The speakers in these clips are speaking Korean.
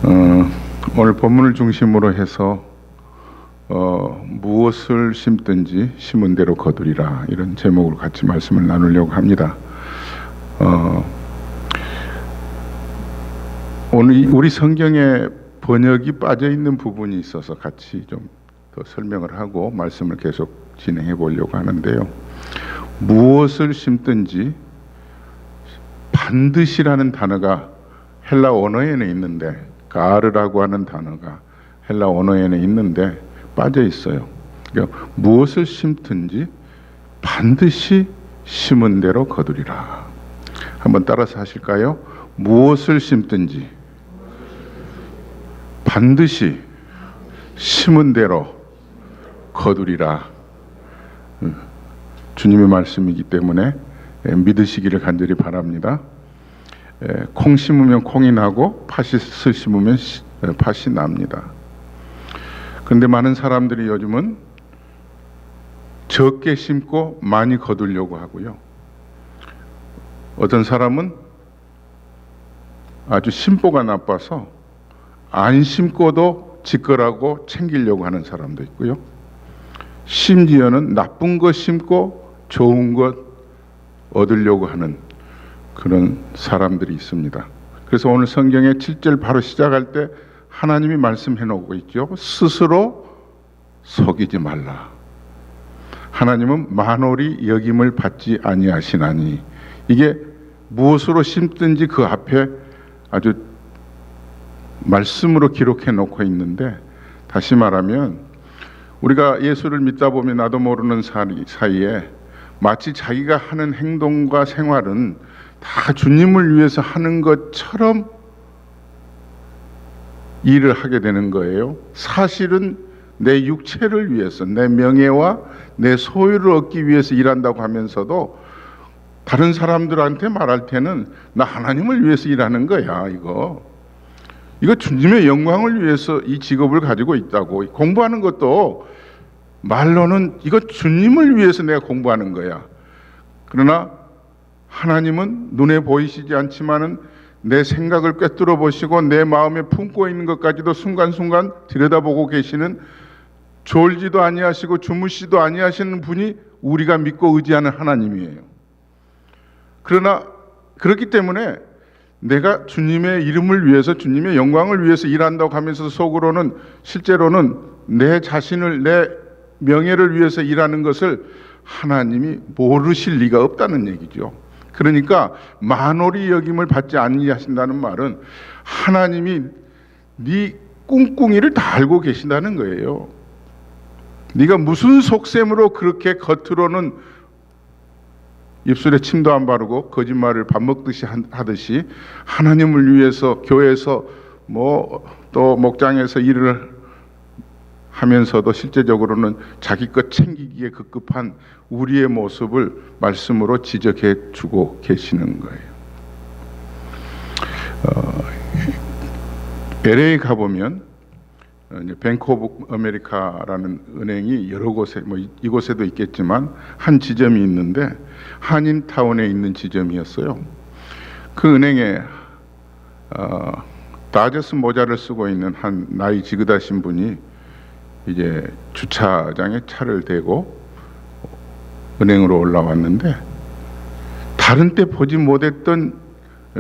오늘 본문을 중심으로 해서 무엇을 심든지 심은 대로 거두리라, 이런 제목으로 같이 말씀을 나누려고 합니다. 오늘 우리 성경에 번역이 빠져 있는 부분이 있어서 같이 좀 더 설명을 하고 말씀을 계속 진행해 보려고 하는데요. 무엇을 심든지 반드시라는 단어가 헬라 언어에는 있는데, 가르라고 하는 단어가 헬라 언어에는 있는데 빠져 있어요. 그러니까 무엇을 심든지 반드시 심은 대로 거두리라. 한번 따라서 하실까요? 무엇을 심든지 반드시 심은 대로 거두리라. 주님의 말씀이기 때문에 믿으시기를 간절히 바랍니다. 콩 심으면 콩이 나고 팥을 심으면 팥이 납니다. 그런데 많은 사람들이 요즘은 적게 심고 많이 거두려고 하고요. 어떤 사람은 아주 심보가 나빠서 안 심고도 지거라고 챙기려고 하는 사람도 있고요. 심지어는 나쁜 것 심고 좋은 것 얻으려고 하는 그런 사람들이 있습니다. 그래서 오늘 성경의 7절 바로 시작할 때 하나님이 말씀해 놓고 있죠. 스스로 속이지 말라. 하나님은 만홀히 여김을 받지 아니하시나니. 이게 무엇으로 심든지 그 앞에 아주 말씀으로 기록해 놓고 있는데, 다시 말하면 우리가 예수를 믿다 보면 나도 모르는 사이에 마치 자기가 하는 행동과 생활은 다 주님을 위해서 하는 것처럼 일을 하게 되는 거예요. 사실은 내 육체를 위해서, 내 명예와 내 소유를 얻기 위해서 일한다고 하면서도 다른 사람들한테 말할 때는 나 하나님을 위해서 일하는 거야. 이거 주님의 영광을 위해서 이 직업을 가지고 있다고. 공부하는 것도 말로는 이거 주님을 위해서 내가 공부하는 거야. 그러나 하나님은 눈에 보이시지 않지만은 내 생각을 꿰뚫어 보시고 내 마음에 품고 있는 것까지도 순간순간 들여다보고 계시는, 졸지도 아니하시고 주무시도 아니하시는 분이 우리가 믿고 의지하는 하나님이에요. 그러나 그렇기 때문에 내가 주님의 이름을 위해서, 주님의 영광을 위해서 일한다고 하면서 속으로는, 실제로는 내 자신을, 내 명예를 위해서 일하는 것을 하나님이 모르실 리가 없다는 얘기죠. 그러니까 만홀히 여김을 받지 아니하신다는 말은 하나님이 네 꿍꿍이를 다 알고 계신다는 거예요. 네가 무슨 속셈으로 그렇게 겉으로는 입술에 침도 안 바르고 거짓말을 밥 먹듯이 하듯이 하나님을 위해서 교회에서 또 목장에서 일을 하면서도 실제적으로는 자기 것 챙기기에 급급한 우리의 모습을 말씀으로 지적해 주고 계시는 거예요. LA 가보면 뱅크 오브 아메리카라는 은행이 여러 곳에, 이곳에도 있겠지만 한 지점이 있는데 한인타운에 있는 지점이었어요. 그 은행에 다저스 모자를 쓰고 있는 한 나이 지긋하신 분이 이제 주차장에 차를 대고 은행으로 올라왔는데, 다른 때 보지 못했던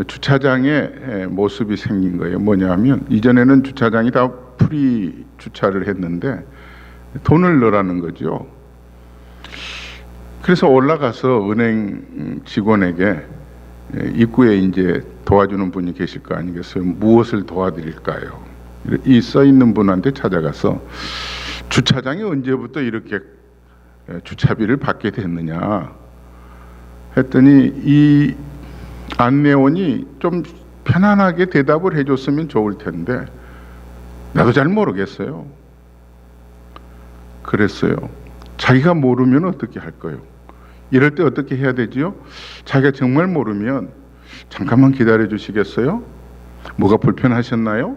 주차장의 모습이 생긴 거예요. 뭐냐면 이전에는 주차장이 다 프리 주차를 했는데 돈을 넣으라는 거죠. 그래서 올라가서 은행 직원에게 입구에 이제 도와주는 분이 계실 거 아니겠어요? 무엇을 도와드릴까요? 이 써 있는 분한테 찾아가서 주차장이 언제부터 이렇게 주차비를 받게 됐느냐 했더니 이 안내원이 좀 편안하게 대답을 해줬으면 좋을 텐데 나도 잘 모르겠어요. 그랬어요. 자기가 모르면 어떻게 할 거예요? 이럴 때 어떻게 해야 되지요? 자기가 정말 모르면 잠깐만 기다려 주시겠어요? 뭐가 불편하셨나요?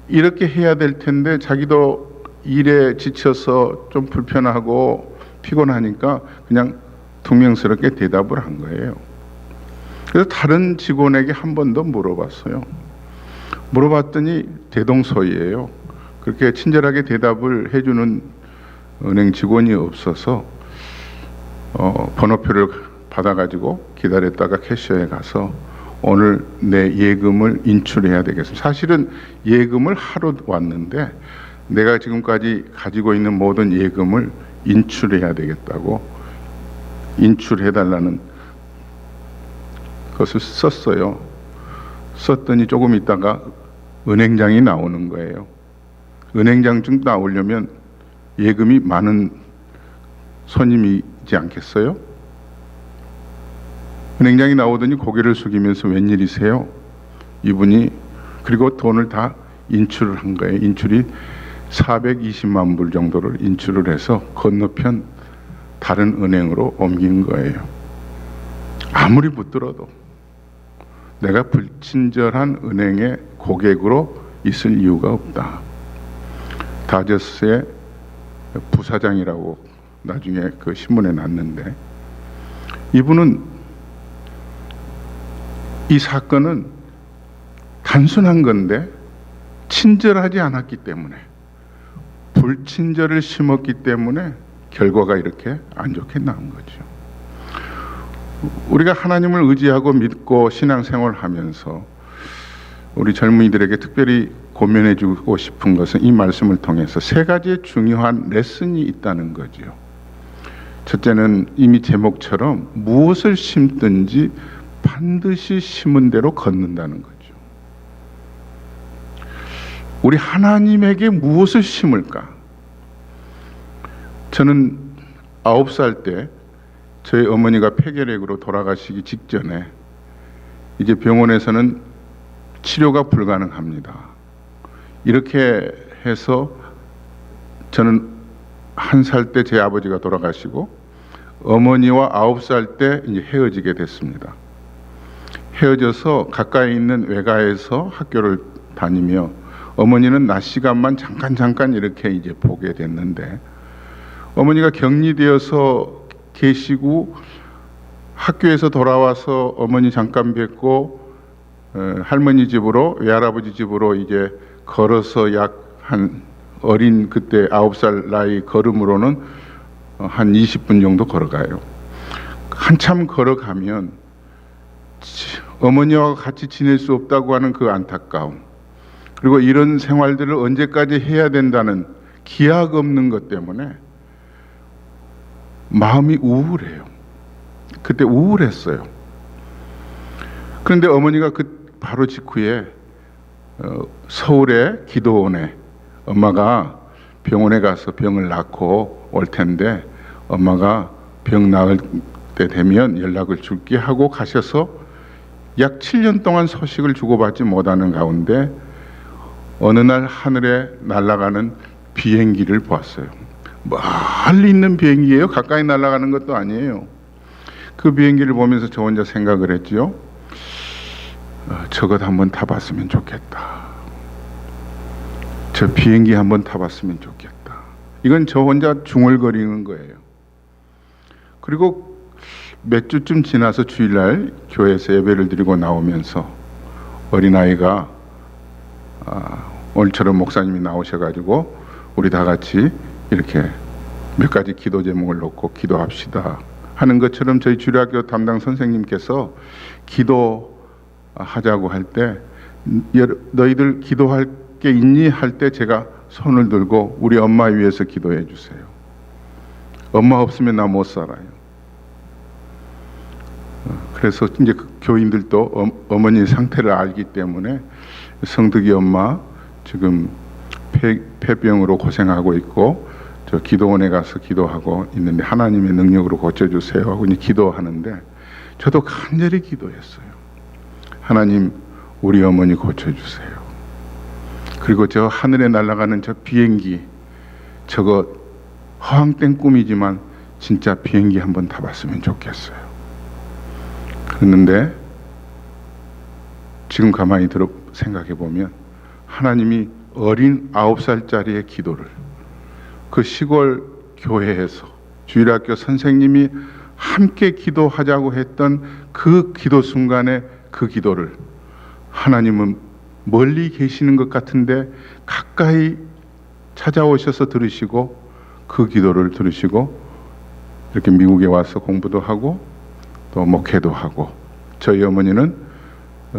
이렇게 해야 될 텐데 자기도 일에 지쳐서 좀 불편하고 피곤하니까 그냥 퉁명스럽게 대답을 한 거예요. 그래서 다른 직원에게 한 번 더 물어봤어요. 물어봤더니 대동소이예요. 그렇게 친절하게 대답을 해주는 은행 직원이 없어서 번호표를 받아가지고 기다렸다가 캐셔에 가서 오늘 내 예금을 인출해야 되겠습니다. 사실은 예금을 하러 왔는데 내가 지금까지 가지고 있는 모든 예금을 인출해야 되겠다고 인출해달라는 것을 썼어요. 썼더니 조금 있다가 은행장이 나오는 거예요. 은행장 좀 나오려면 예금이 많은 손님이지 않겠어요? 은행장이 나오더니 고개를 숙이면서 웬일이세요? 이분이 그리고 돈을 다 인출을 한 거예요. 인출이 420만 불 정도를 인출을 해서 건너편 다른 은행으로 옮긴 거예요. 아무리 붙들어도 내가 불친절한 은행의 고객으로 있을 이유가 없다. 다저스의 부사장이라고 나중에 그 신문에 났는데, 이분은 이 사건은 단순한 건데 친절하지 않았기 때문에, 불친절을 심었기 때문에 결과가 이렇게 안 좋게 나온 거죠. 우리가 하나님을 의지하고 믿고 신앙생활을 하면서 우리 젊은이들에게 특별히 고면해 주고 싶은 것은 이 말씀을 통해서 세 가지의 중요한 레슨이 있다는 거죠. 첫째는 이미 제목처럼 무엇을 심든지 반드시 심은 대로 걷는다는 거죠. 우리 하나님에게 무엇을 심을까? 저는 9살 때 저희 어머니가 폐결핵으로 돌아가시기 직전에 이제 병원에서는 치료가 불가능합니다. 이렇게 해서 저는 1살 때 제 아버지가 돌아가시고 어머니와 9살 때 이제 헤어지게 됐습니다. 헤어져서 가까이 있는 외가에서 학교를 다니며 어머니는 낮 시간만 잠깐 이렇게 이제 보게 됐는데, 어머니가 격리되어서 계시고 학교에서 돌아와서 어머니 잠깐 뵙고 할머니 집으로, 외할아버지 집으로 이제 걸어서 약 한 어린 그때 9살 나이 걸음으로는 한 20분 정도 걸어가요. 한참 걸어가면 어머니와 같이 지낼 수 없다고 하는 그 안타까움, 그리고 이런 생활들을 언제까지 해야 된다는 기약 없는 것 때문에 마음이 우울해요. 그때 우울했어요. 그런데 어머니가 그 바로 직후에 서울의 기도원에 엄마가 병원에 가서 병을 앓고 올 텐데 엄마가 병 나을 때 되면 연락을 줄게 하고 가셔서 약 7년 동안 소식을 주고받지 못하는 가운데 어느 날 하늘에 날아가는 비행기를 보았어요. 멀리 있는 비행기예요. 가까이 날아가는 것도 아니에요. 그 비행기를 보면서 저 혼자 생각을 했죠. 저것 한번 타봤으면 좋겠다. 저 비행기 한번 타봤으면 좋겠다. 이건 저 혼자 중얼거리는 거예요. 그리고 몇 주쯤 지나서 주일날 교회에서 예배를 드리고 나오면서 어린아이가 오늘처럼 목사님이 나오셔가지고 우리 다 같이 이렇게 몇 가지 기도 제목을 놓고 기도합시다 하는 것처럼 저희 주일학교 담당 선생님께서 기도하자고 할 때 너희들 기도할 게 있니? 할 때 제가 손을 들고 우리 엄마 위해서 기도해 주세요. 엄마 없으면 나 못 살아요. 그래서 이제 그 교인들도 어머니 상태를 알기 때문에 성득이 엄마 지금 폐병으로 고생하고 있고 저 기도원에 가서 기도하고 있는데 하나님의 능력으로 고쳐주세요 하고 이제 기도하는데 저도 간절히 기도했어요. 하나님 우리 어머니 고쳐주세요. 그리고 저 하늘에 날아가는 저 비행기, 저거 허황된 꿈이지만 진짜 비행기 한번 타봤으면 좋겠어요. 그랬는데 지금 가만히 생각해 보면 하나님이 어린 9살짜리의 기도를 그 시골 교회에서 주일학교 선생님이 함께 기도하자고 했던 그 기도 순간에 그 기도를 하나님은 멀리 계시는 것 같은데 가까이 찾아오셔서 들으시고 그 기도를 들으시고 이렇게 미국에 와서 공부도 하고 또 목회도 하고, 저희 어머니는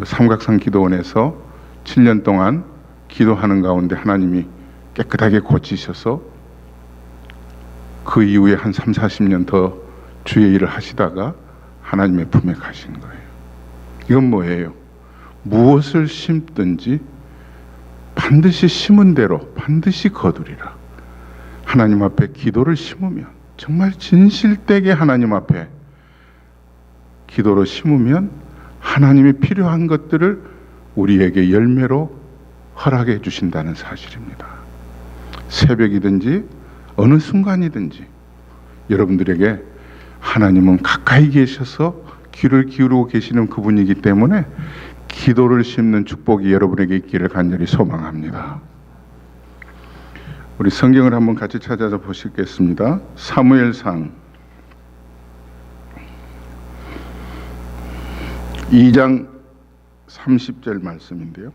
삼각산 기도원에서 7년 동안 기도하는 가운데 하나님이 깨끗하게 고치셔서 그 이후에 한 3, 40년 더 주의 일을 하시다가 하나님의 품에 가신 거예요. 이건 뭐예요? 무엇을 심든지 반드시 심은 대로 반드시 거두리라. 하나님 앞에 기도를 심으면, 정말 진실되게 하나님 앞에 기도로 심으면 하나님이 필요한 것들을 우리에게 열매로 허락해 주신다는 사실입니다. 새벽이든지 어느 순간이든지 여러분들에게 하나님은 가까이 계셔서 귀를 기울이고 계시는 그분이기 때문에 기도를 심는 축복이 여러분에게 있기를 간절히 소망합니다. 우리 성경을 한번 같이 찾아서 보시겠습니다. 사무엘상 2장 30절 말씀인데요.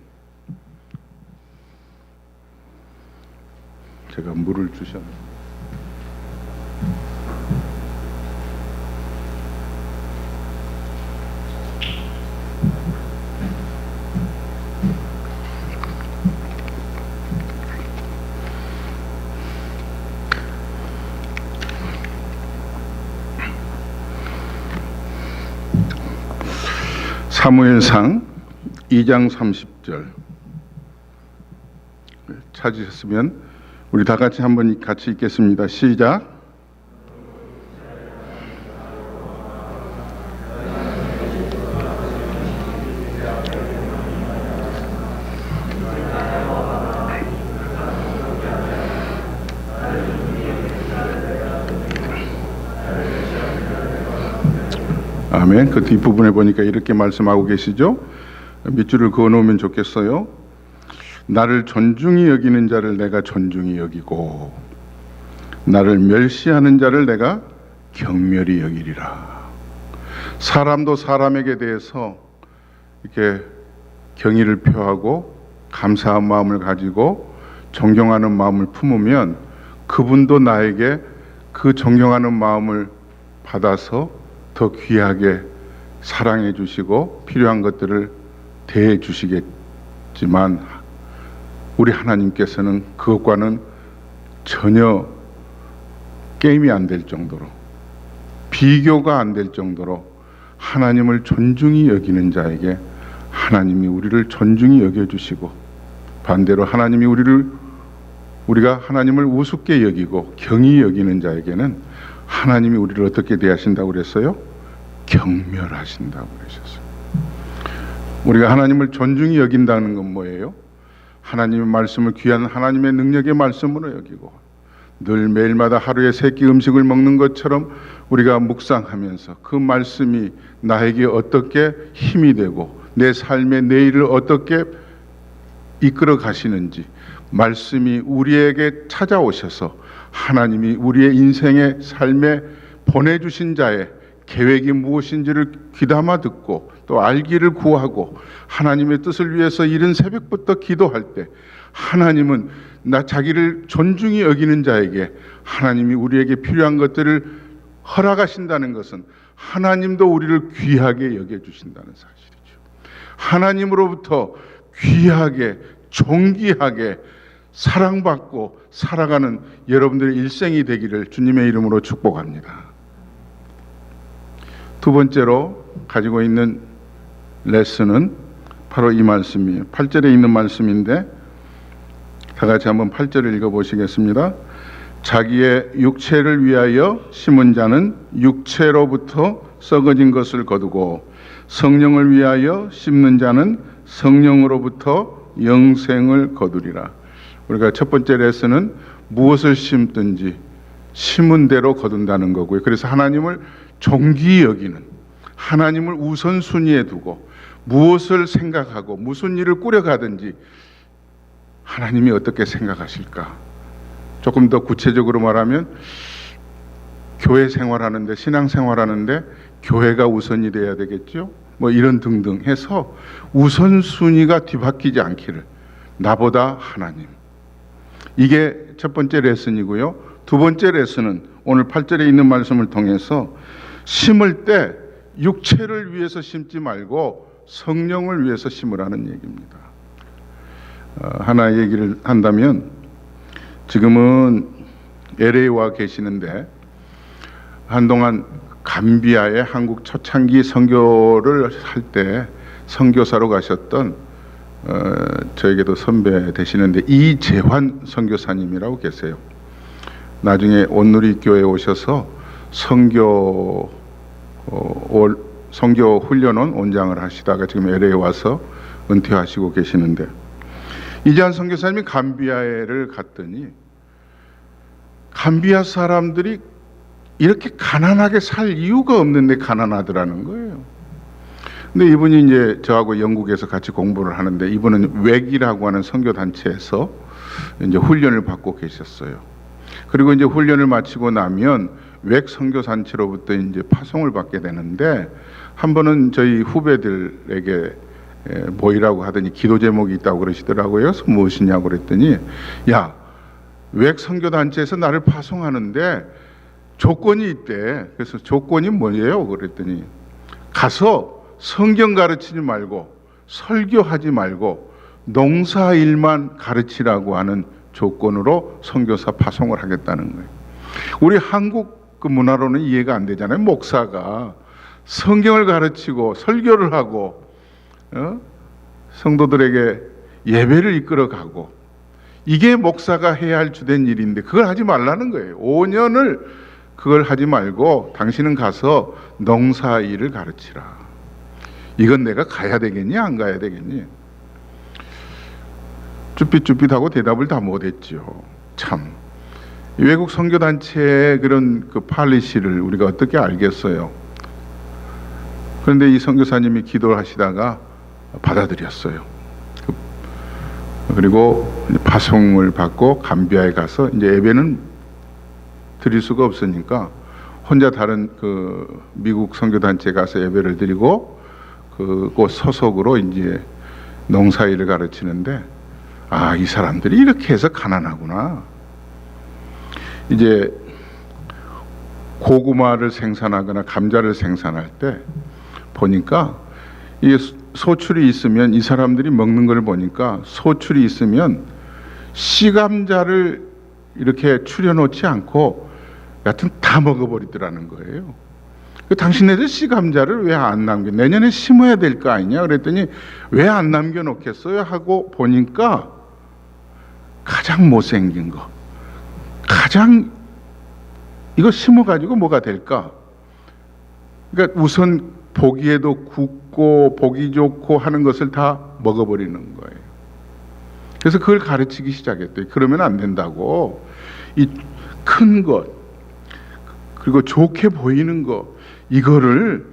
제가 물을 주셨는데 사무엘상 2장 30절 찾으셨으면 우리 다 같이 한번 같이 읽겠습니다. 시작. 아멘. 그 뒷부분에 보니까 이렇게 말씀하고 계시죠. 밑줄을 그어놓으면 좋겠어요. 나를 존중히 여기는 자를 내가 존중히 여기고 나를 멸시하는 자를 내가 경멸히 여기리라. 사람도 사람에게 대해서 이렇게 경의를 표하고 감사한 마음을 가지고 존경하는 마음을 품으면 그분도 나에게 그 존경하는 마음을 받아서 더 귀하게 사랑해 주시고 필요한 것들을 대해 주시겠지만 우리 하나님께서는 그것과는 전혀 게임이 안 될 정도로, 비교가 안 될 정도로 하나님을 존중히 여기는 자에게 하나님이 우리를 존중히 여겨주시고, 반대로 하나님이 우리가 하나님을 우습게 여기고 경히 여기는 자에게는 하나님이 우리를 어떻게 대하신다고 그랬어요? 경멸하신다고 그러셨어요. 우리가 하나님을 존중히 여긴다는 건 뭐예요? 하나님의 말씀을 귀한 하나님의 능력의 말씀으로 여기고 늘 매일마다 하루에 세 끼 음식을 먹는 것처럼 우리가 묵상하면서 그 말씀이 나에게 어떻게 힘이 되고 내 삶의 내일을 어떻게 이끌어 가시는지, 말씀이 우리에게 찾아오셔서 하나님이 우리의 인생의 삶에 보내주신 자의 계획이 무엇인지를 귀담아 듣고 또 알기를 구하고 하나님의 뜻을 위해서 이른 새벽부터 기도할 때 하나님은 자기를 존중히 여기는 자에게 하나님이 우리에게 필요한 것들을 허락하신다는 것은 하나님도 우리를 귀하게 여겨주신다는 사실이죠. 하나님으로부터 귀하게 존귀하게 사랑받고 살아가는 여러분들의 일생이 되기를 주님의 이름으로 축복합니다. 두 번째로 가지고 있는 레슨은 바로 이 말씀이에요. 8절에 있는 말씀인데 다 같이 한번 8절을 읽어보시겠습니다. 자기의 육체를 위하여 심은 자는 육체로부터 썩어진 것을 거두고 성령을 위하여 심는 자는 성령으로부터 영생을 거두리라. 우리가 첫 번째 레슨은 무엇을 심든지 심은 대로 거둔다는 거고요. 그래서 하나님을 존귀히 여기는, 하나님을 우선순위에 두고 무엇을 생각하고 무슨 일을 꾸려가든지 하나님이 어떻게 생각하실까? 조금 더 구체적으로 말하면 교회 생활하는데, 신앙 생활하는데 교회가 우선이 돼야 되겠죠. 뭐 이런 등등 해서 우선순위가 뒤바뀌지 않기를. 나보다 하나님. 이게 첫 번째 레슨이고요. 두 번째 레슨은 오늘 8절에 있는 말씀을 통해서 심을 때 육체를 위해서 심지 말고 성령을 위해서 심으라는 얘기입니다. 하나 얘기를 한다면 지금은 LA 와 계시는데 한동안 감비아에 한국 초창기 선교를 할 때 선교사로 가셨던 저에게도 선배 되시는데 이재환 선교사님이라고 계세요. 나중에 온누리 교회에 오셔서 선교 훈련원 원장을 하시다가 지금 LA에 와서 은퇴하시고 계시는데 이재환 선교사님이 감비아를 갔더니 감비아 사람들이 이렇게 가난하게 살 이유가 없는데 가난하더라는 거예요. 근데 이분이 이제 저하고 영국에서 같이 공부를 하는데 이분은 웩이라고 하는 선교 단체에서 이제 훈련을 받고 계셨어요. 그리고 이제 훈련을 마치고 나면 웩 선교 단체로부터 이제 파송을 받게 되는데 한 번은 저희 후배들에게 모이라고 하더니 기도 제목이 있다고 그러시더라고요. 그래서 무엇이냐고 그랬더니 야, 웩 선교 단체에서 나를 파송하는데 조건이 있대. 그래서 조건이 뭐예요? 그랬더니 가서 성경 가르치지 말고 설교하지 말고 농사일만 가르치라고 하는 조건으로 선교사 파송을 하겠다는 거예요. 우리 한국 그 문화로는 이해가 안 되잖아요. 목사가 성경을 가르치고 설교를 하고 성도들에게 예배를 이끌어가고 이게 목사가 해야 할 주된 일인데 그걸 하지 말라는 거예요. 5년을 그걸 하지 말고 당신은 가서 농사일을 가르치라. 이건 내가 가야 되겠니? 안 가야 되겠니? 쭈삣쭈삣하고 대답을 다 못했죠. 참 외국 선교단체의 그런 그 팔리시를 우리가 어떻게 알겠어요? 그런데 이 선교사님이 기도를 하시다가 받아들였어요. 그리고 파송을 받고 감비아에 가서 이제 예배는 드릴 수가 없으니까 혼자 다른 그 미국 선교단체에 가서 예배를 드리고 그곳 소속으로 이제 농사일을 가르치는데 아, 이 사람들이 이렇게 해서 가난하구나. 이제 고구마를 생산하거나 감자를 생산할 때 보니까 이 소출이 있으면 이 사람들이 먹는 걸 보니까 소출이 있으면 씨감자를 이렇게 추려놓지 않고 여하튼 다 먹어버리더라는 거예요. 당신네들 씨감자를 왜 안 남겨? 내년에 심어야 될 거 아니냐? 그랬더니 왜 안 남겨놓겠어요? 하고 보니까 가장 못생긴 거, 가장 이거 심어가지고 뭐가 될까? 그러니까 우선 보기에도 굽고 보기 좋고 하는 것을 다 먹어버리는 거예요. 그래서 그걸 가르치기 시작했대요. 그러면 안 된다고. 이 큰 것, 그리고 좋게 보이는 것, 이거를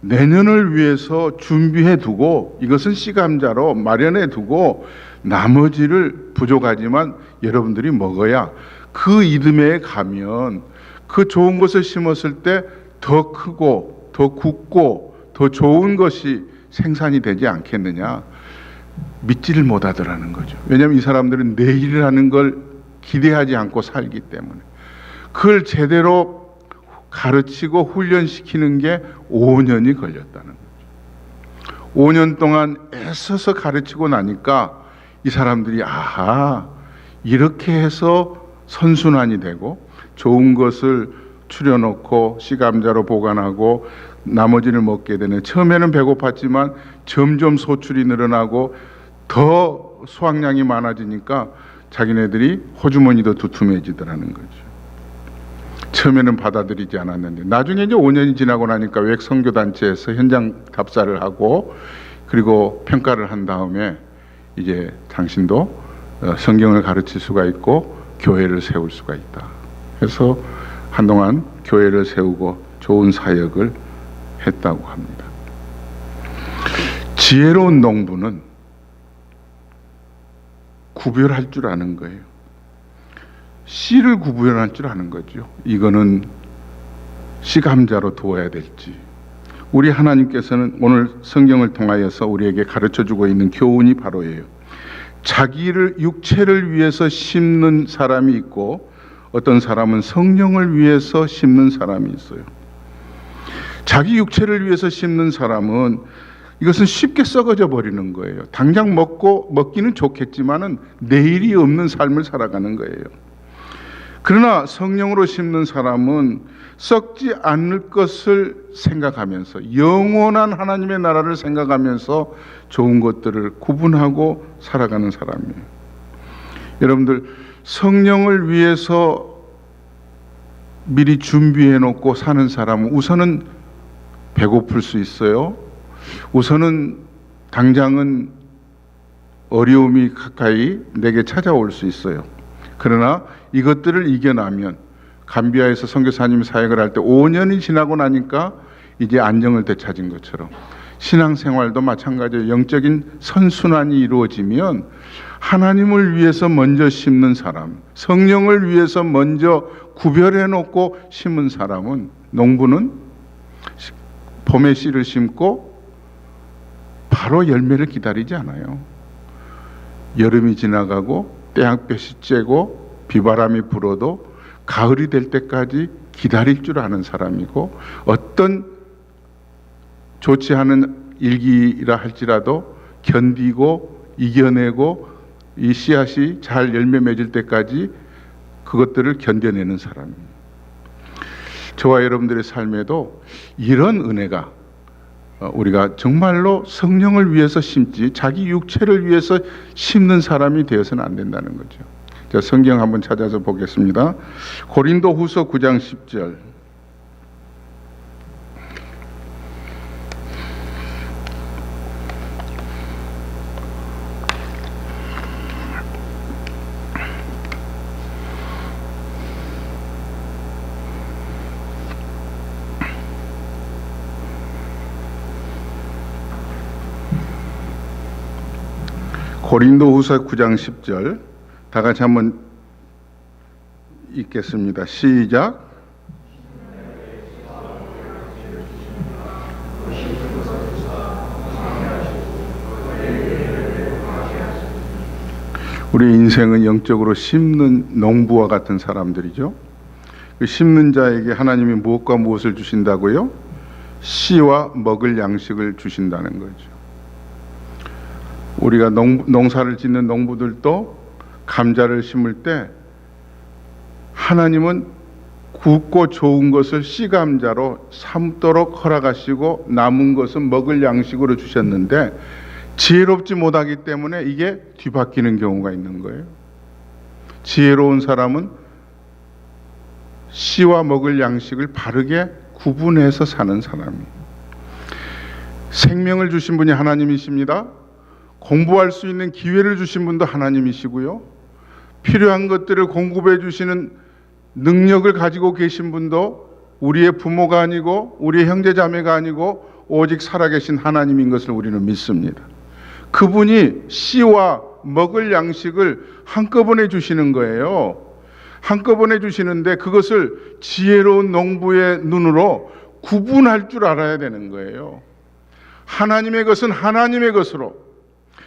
내년을 위해서 준비해 두고 이것은 씨감자로 마련해 두고 나머지를 부족하지만 여러분들이 먹어야 그 이듬해에 가면 그 좋은 것을 심었을 때 더 크고 더 굵고 더 좋은 것이 생산이 되지 않겠느냐. 믿지를 못하더라는 거죠. 왜냐하면 이 사람들은 내일이라는 걸 기대하지 않고 살기 때문에 그걸 제대로 가르치고 훈련시키는 게 5년이 걸렸다는 거죠. 5년 동안 애써서 가르치고 나니까 이 사람들이 아하, 이렇게 해서 선순환이 되고 좋은 것을 추려놓고 씨감자로 보관하고 나머지를 먹게 되는, 처음에는 배고팠지만 점점 소출이 늘어나고 더 수확량이 많아지니까 자기네들이 호주머니도 두툼해지더라는 거죠. 처음에는 받아들이지 않았는데 나중에 이제 5년이 지나고 나니까 웩 선교단체에서 현장 답사를 하고 그리고 평가를 한 다음에 이제 당신도 성경을 가르칠 수가 있고 교회를 세울 수가 있다. 그래서 한동안 교회를 세우고 좋은 사역을 했다고 합니다. 지혜로운 농부는 구별할 줄 아는 거예요. 씨를 구분할 줄 아는 거죠. 이거는 씨감자로 두어야 될지, 우리 하나님께서는 오늘 성경을 통하여서 우리에게 가르쳐주고 있는 교훈이 바로예요. 자기를 육체를 위해서 심는 사람이 있고 어떤 사람은 성령을 위해서 심는 사람이 있어요. 자기 육체를 위해서 심는 사람은 이것은 쉽게 썩어져 버리는 거예요. 당장 먹기는 좋겠지만은 내일이 없는 삶을 살아가는 거예요. 그러나 성령으로 심는 사람은 썩지 않을 것을 생각하면서 영원한 하나님의 나라를 생각하면서 좋은 것들을 구분하고 살아가는 사람이에요. 여러분들, 성령을 위해서 미리 준비해 놓고 사는 사람은 우선은 배고플 수 있어요. 우선은 당장은 어려움이 가까이 내게 찾아올 수 있어요. 그러나 이것들을 이겨나면, 감비아에서 선교사님이 사역을 할 때 5년이 지나고 나니까 이제 안정을 되찾은 것처럼 신앙생활도 마찬가지예요. 영적인 선순환이 이루어지면 하나님을 위해서 먼저 심는 사람, 성령을 위해서 먼저 구별해 놓고 심은 사람은, 농부는 봄에 씨를 심고 바로 열매를 기다리지 않아요. 여름이 지나가고 떼양볕이 쬐고 비바람이 불어도 가을이 될 때까지 기다릴 줄 아는 사람이고, 어떤 좋지 않은 일기라 할지라도 견디고 이겨내고 이 씨앗이 잘 열매 맺을 때까지 그것들을 견뎌내는 사람입니다. 저와 여러분들의 삶에도 이런 은혜가, 우리가 정말로 성령을 위해서 심지 자기 육체를 위해서 심는 사람이 되어서는 안 된다는 거죠. 자, 성경 한번 찾아서 보겠습니다. 고린도후서 9장 10절. 고린도후서 9장 10절 다 같이 한번 읽겠습니다. 시작. 우리 인생은 영적으로 심는 농부와 같은 사람들이죠. 그 심는 자에게 하나님이 무엇과 무엇을 주신다고요? 씨와 먹을 양식을 주신다는 거죠. 우리가 농사를 짓는 농부들도 감자를 심을 때 하나님은 굵고 좋은 것을 씨감자로 삶도록 허락하시고 남은 것은 먹을 양식으로 주셨는데, 지혜롭지 못하기 때문에 이게 뒤바뀌는 경우가 있는 거예요. 지혜로운 사람은 씨와 먹을 양식을 바르게 구분해서 사는 사람이에요. 생명을 주신 분이 하나님이십니다. 공부할 수 있는 기회를 주신 분도 하나님이시고요. 필요한 것들을 공급해 주시는 능력을 가지고 계신 분도 우리의 부모가 아니고 우리의 형제자매가 아니고 오직 살아계신 하나님인 것을 우리는 믿습니다. 그분이 씨와 먹을 양식을 한꺼번에 주시는 거예요. 한꺼번에 주시는데 그것을 지혜로운 농부의 눈으로 구분할 줄 알아야 되는 거예요. 하나님의 것은 하나님의 것으로,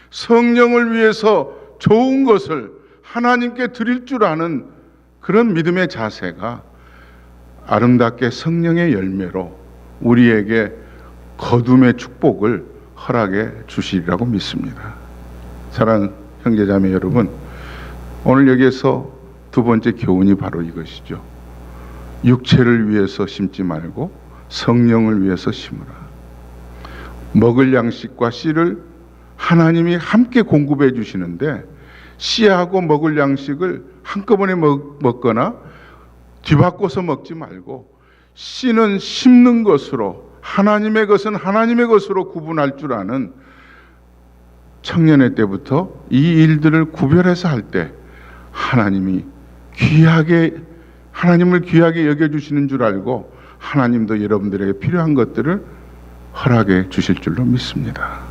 성령을 위해서 좋은 것을 하나님께 드릴 줄 아는 그런 믿음의 자세가 아름답게 성령의 열매로 우리에게 거둠의 축복을 허락해 주시리라고 믿습니다. 사랑하는 형제자매 여러분, 오늘 여기에서 두 번째 교훈이 바로 이것이죠. 육체를 위해서 심지 말고 성령을 위해서 심으라. 먹을 양식과 씨를 하나님이 함께 공급해 주시는데, 씨하고 먹을 양식을 한꺼번에 먹거나 뒤바꿔서 먹지 말고 씨는 심는 것으로, 하나님의 것은 하나님의 것으로 구분할 줄 아는 청년의 때부터 이 일들을 구별해서 할 때 하나님을 귀하게 여겨주시는 줄 알고 하나님도 여러분들에게 필요한 것들을 허락해 주실 줄로 믿습니다.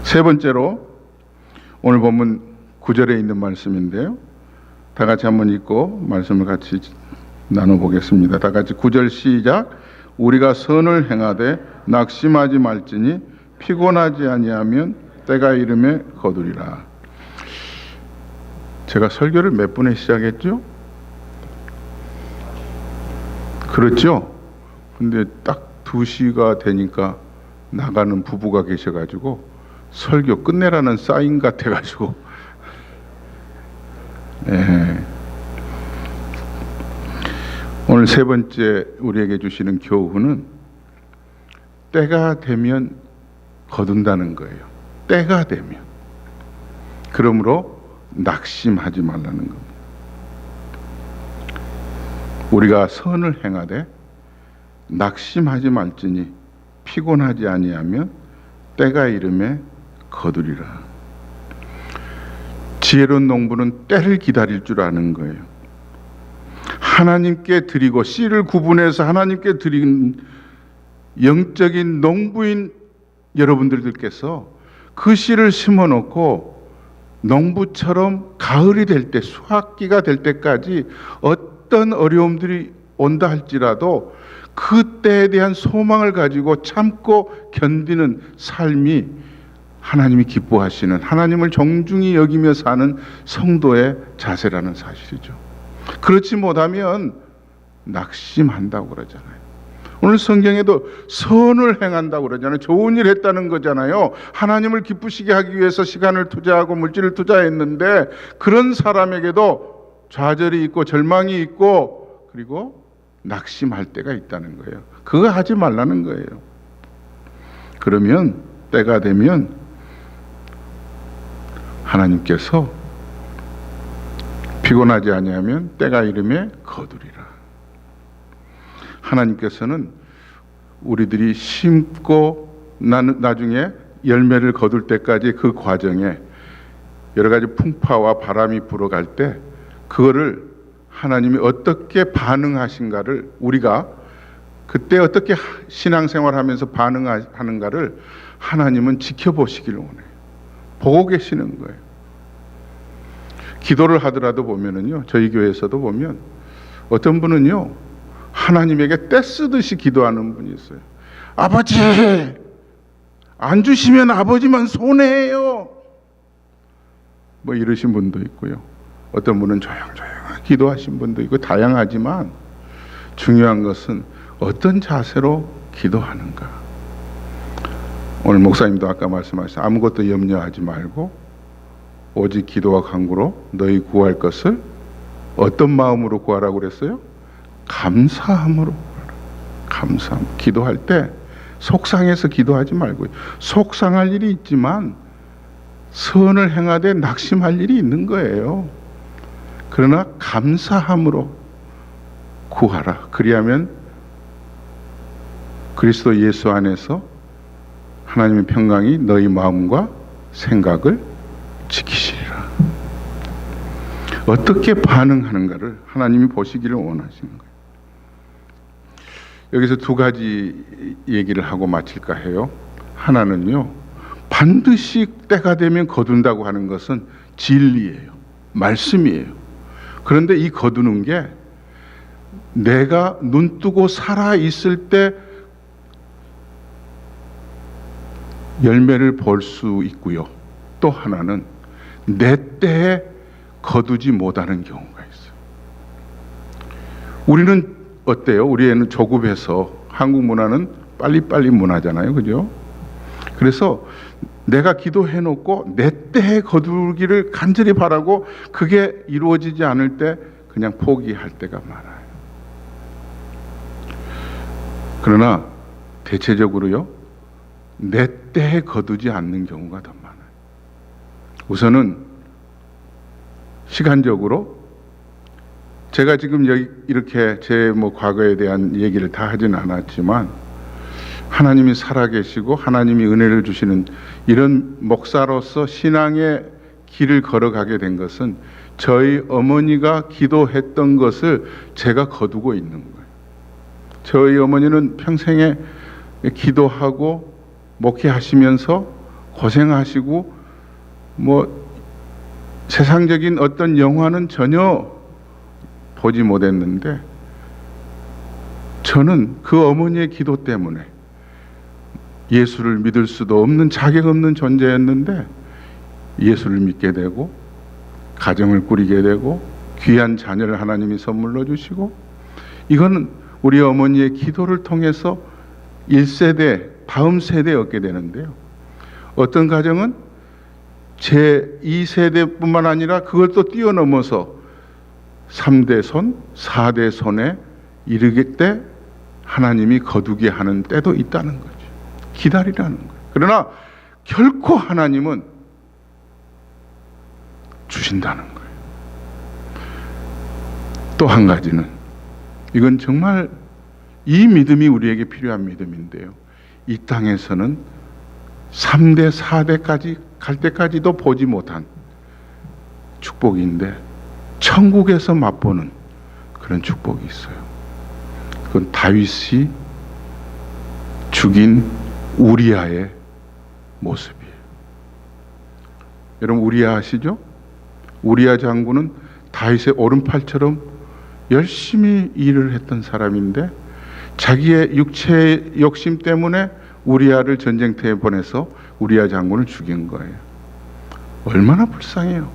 세 번째로 오늘 본문 9절에 있는 말씀인데요. 다 같이 한번 읽고 말씀을 같이 나눠보겠습니다. 다 같이 9절 시작. 우리가 선을 행하되 낙심하지 말지니 피곤하지 아니하면 때가 이름에 거두리라. 제가 설교를 몇 분에 시작했죠? 그렇죠? 근데 딱 2시가 되니까 나가는 부부가 계셔가지고 설교 끝내라는 사인 같아가지고 오늘 세 번째 우리에게 주시는 교훈은 때가 되면 거둔다는 거예요. 때가 되면. 그러므로 낙심하지 말라는 겁니다. 우리가 선을 행하되 낙심하지 말지니 피곤하지 아니하면 때가 이름에 거두리라. 지혜로운 농부는 때를 기다릴 줄 아는 거예요. 하나님께 드리고 씨를 구분해서 하나님께 드린 영적인 농부인 여러분들께서 그 씨를 심어놓고 농부처럼 가을이 될 때, 수확기가 될 때까지 어떤 어려움들이 온다 할지라도 그 때에 대한 소망을 가지고 참고 견디는 삶이 하나님이 기뻐하시는, 하나님을 정중히 여기며 사는 성도의 자세라는 사실이죠. 그렇지 못하면 낙심한다고 그러잖아요. 오늘 성경에도 선을 행한다고 그러잖아요. 좋은 일 했다는 거잖아요. 하나님을 기쁘시게 하기 위해서 시간을 투자하고 물질을 투자했는데 그런 사람에게도 좌절이 있고 절망이 있고 그리고 낙심할 때가 있다는 거예요. 그거 하지 말라는 거예요. 그러면 때가 되면 하나님께서 피곤하지 아니하면 때가 이름에 거두리라. 하나님께서는 우리들이 심고 나중에 열매를 거둘 때까지 그 과정에 여러 가지 풍파와 바람이 불어갈 때 그거를 하나님이 어떻게 반응하신가를 우리가 그때 어떻게 신앙생활하면서 반응하는가를 하나님은 지켜보시기를 원해요. 보고 계시는 거예요. 기도를 하더라도 보면은요, 저희 교회에서도 보면 어떤 분은요, 하나님에게 떼쓰듯이 기도하는 분이 있어요. 아버지, 안 주시면 아버지만 손해예요. 뭐 이러신 분도 있고요. 어떤 분은 조용조용하게 기도하신 분도 있고 다양하지만 중요한 것은 어떤 자세로 기도하는가. 오늘 목사님도 아까 말씀하신 아무것도 염려하지 말고 오직 기도와 간구로 너희 구할 것을 어떤 마음으로 구하라고 그랬어요? 감사함으로 구하라. 감사함. 기도할 때 속상해서 기도하지 말고, 속상할 일이 있지만 선을 행하되 낙심할 일이 있는 거예요. 그러나 감사함으로 구하라. 그리하면 그리스도 예수 안에서 하나님의 평강이 너희 마음과 생각을 지키시리라. 어떻게 반응하는가를 하나님이 보시기를 원하시는 거예요. 여기서 두 가지 얘기를 하고 마칠까 해요. 하나는요, 반드시 때가 되면 거둔다고 하는 것은 진리예요. 말씀이에요. 그런데 이 거두는 게 내가 눈 뜨고 살아 있을 때 열매를 볼 수 있고요. 또 하나는 내 때에 거두지 못하는 경우가 있어요. 우리는 어때요? 우리는 조급해서, 한국 문화는 빨리빨리 문화잖아요. 그죠? 그래서 내가 기도해놓고 내 때에 거두기를 간절히 바라고 그게 이루어지지 않을 때 그냥 포기할 때가 많아요. 그러나 대체적으로요, 내 때에 거두지 않는 경우가 더 많아요. 우선은 시간적으로 제가 지금 여기 이렇게 제 과거에 대한 얘기를 다 하진 않았지만 하나님이 살아계시고 하나님이 은혜를 주시는 이런 목사로서 신앙의 길을 걸어가게 된 것은 저희 어머니가 기도했던 것을 제가 거두고 있는 거예요. 저희 어머니는 평생에 기도하고 목회하시면서 고생하시고 세상적인 어떤 영화는 전혀 보지 못했는데 저는 그 어머니의 기도 때문에 예수를 믿을 수도 없는 자격 없는 존재였는데 예수를 믿게 되고 가정을 꾸리게 되고 귀한 자녀를 하나님이 선물로 주시고, 이거는 우리 어머니의 기도를 통해서 1세대 다음 세대에 얻게 되는데요. 어떤 가정은 제 2세대뿐만 아니라 그걸 또 뛰어넘어서 3대 손, 4대 손에 이르게 때 하나님이 거두게 하는 때도 있다는 거죠. 기다리라는 거예요. 그러나 결코 하나님은 주신다는 거예요. 또 한 가지는, 이건 정말 이 믿음이 우리에게 필요한 믿음인데요. 이 땅에서는 3대, 4대까지 갈 때까지도 보지 못한 축복인데 천국에서 맛보는 그런 축복이 있어요. 그건 다윗이 죽인 우리아의 모습이에요. 여러분 우리아 아시죠? 우리아 장군은 다윗의 오른팔처럼 열심히 일을 했던 사람인데 자기의 육체의 욕심 때문에 우리아를 전쟁터에 보내서 우리아 장군을 죽인 거예요. 얼마나 불쌍해요.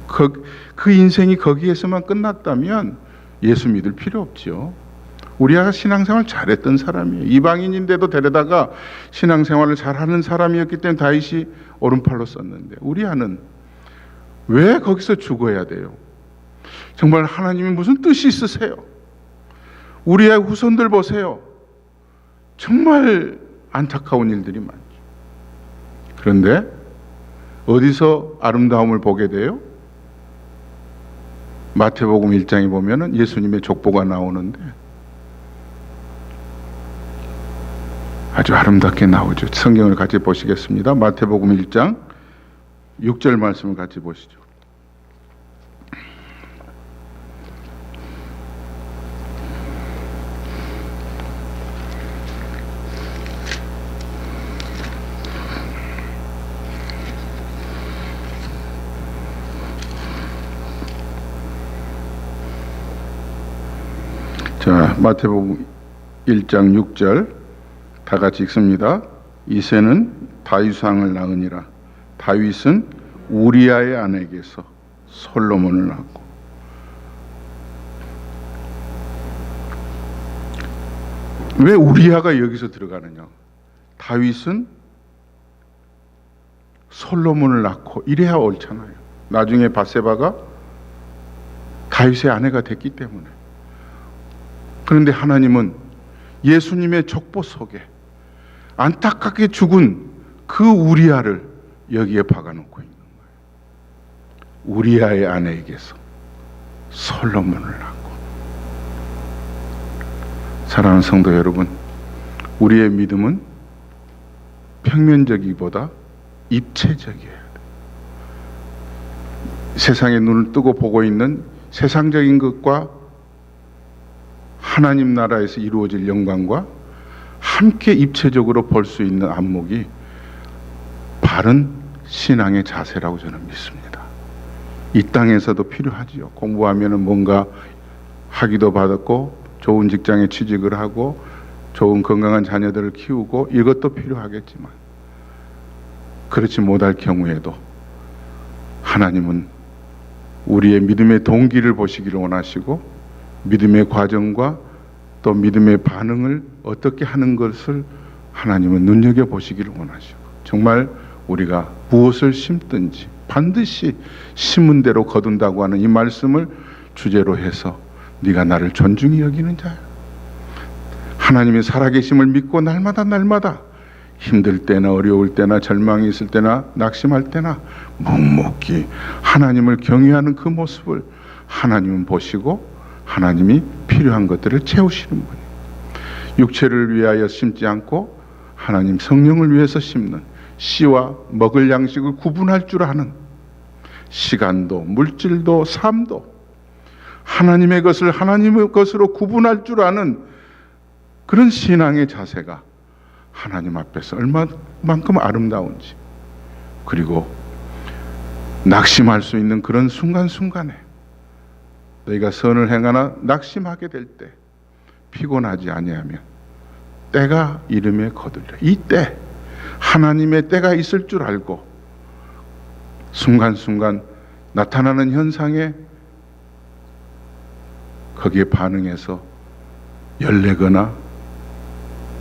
그 인생이 거기에서만 끝났다면 예수 믿을 필요 없죠. 우리아가 신앙생활 잘했던 사람이에요. 이방인인데도 데려다가 신앙생활을 잘하는 사람이었기 때문에 다윗이 오른팔로 썼는데, 우리아는 왜 거기서 죽어야 돼요? 정말 하나님이 무슨 뜻이 있으세요? 우리아의 후손들 보세요. 정말 안타까운 일들이 많죠. 그런데 어디서 아름다움을 보게 돼요? 마태복음 1장에 보면은 예수님의 족보가 나오는데 아주 아름답게 나오죠. 성경을 같이 보시겠습니다. 마태복음 1장 6절 말씀을 같이 보시죠. 자, 마태복음 1장 6절 다 같이 읽습니다. 이새는 다윗 왕을 낳으니라. 다윗은 우리아의 아내에게서 솔로몬을 낳고. 왜 우리아가 여기서 들어가느냐? 다윗은 솔로몬을 낳고 이래야 옳잖아요. 나중에 밧세바가 다윗의 아내가 됐기 때문에. 그런데 하나님은 예수님의 족보 속에 안타깝게 죽은 그 우리아를 여기에 박아놓고 있는 거예요. 우리아의 아내에게서 솔로몬을 낳고. 사랑하는 성도 여러분, 우리의 믿음은 평면적이보다 입체적이어야 돼요. 세상에 눈을 뜨고 보고 있는 세상적인 것과 하나님 나라에서 이루어질 영광과 함께 입체적으로 볼 수 있는 안목이 바른 신앙의 자세라고 저는 믿습니다. 이 땅에서도 필요하지요. 공부하면 뭔가 학위도 받았고 좋은 직장에 취직을 하고 좋은 건강한 자녀들을 키우고 이것도 필요하겠지만, 그렇지 못할 경우에도 하나님은 우리의 믿음의 동기를 보시기를 원하시고 믿음의 과정과 또 믿음의 반응을 어떻게 하는 것을 하나님은 눈여겨보시기를 원하시고, 정말 우리가 무엇을 심든지 반드시 심은 대로 거둔다고 하는 이 말씀을 주제로 해서 네가 나를 존중히 여기는 자야. 하나님의 살아계심을 믿고 날마다 힘들 때나 어려울 때나 절망이 있을 때나 낙심할 때나 묵묵히 하나님을 경외하는 그 모습을 하나님은 보시고 하나님이 필요한 것들을 채우시는 분이에요. 육체를 위하여 심지 않고 하나님 성령을 위해서 심는, 씨와 먹을 양식을 구분할 줄 아는, 시간도 물질도 삶도 하나님의 것을 하나님의 것으로 구분할 줄 아는 그런 신앙의 자세가 하나님 앞에서 얼마만큼 아름다운지, 그리고 낙심할 수 있는 그런 순간순간에 너희가 선을 행하나 낙심하게 될 때 피곤하지 아니하면 때가 이름에 거들려. 이 때 하나님의 때가 있을 줄 알고 순간순간 나타나는 현상에 거기에 반응해서 열내거나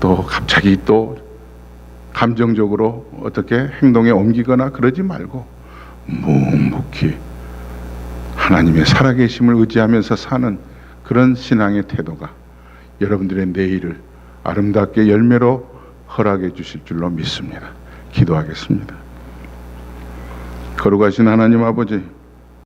또 갑자기 또 감정적으로 어떻게 행동에 옮기거나 그러지 말고 묵묵히 하나님의 살아계심을 의지하면서 사는 그런 신앙의 태도가 여러분들의 내일을 아름답게 열매로 허락해 주실 줄로 믿습니다. 기도하겠습니다. 거룩하신 하나님 아버지,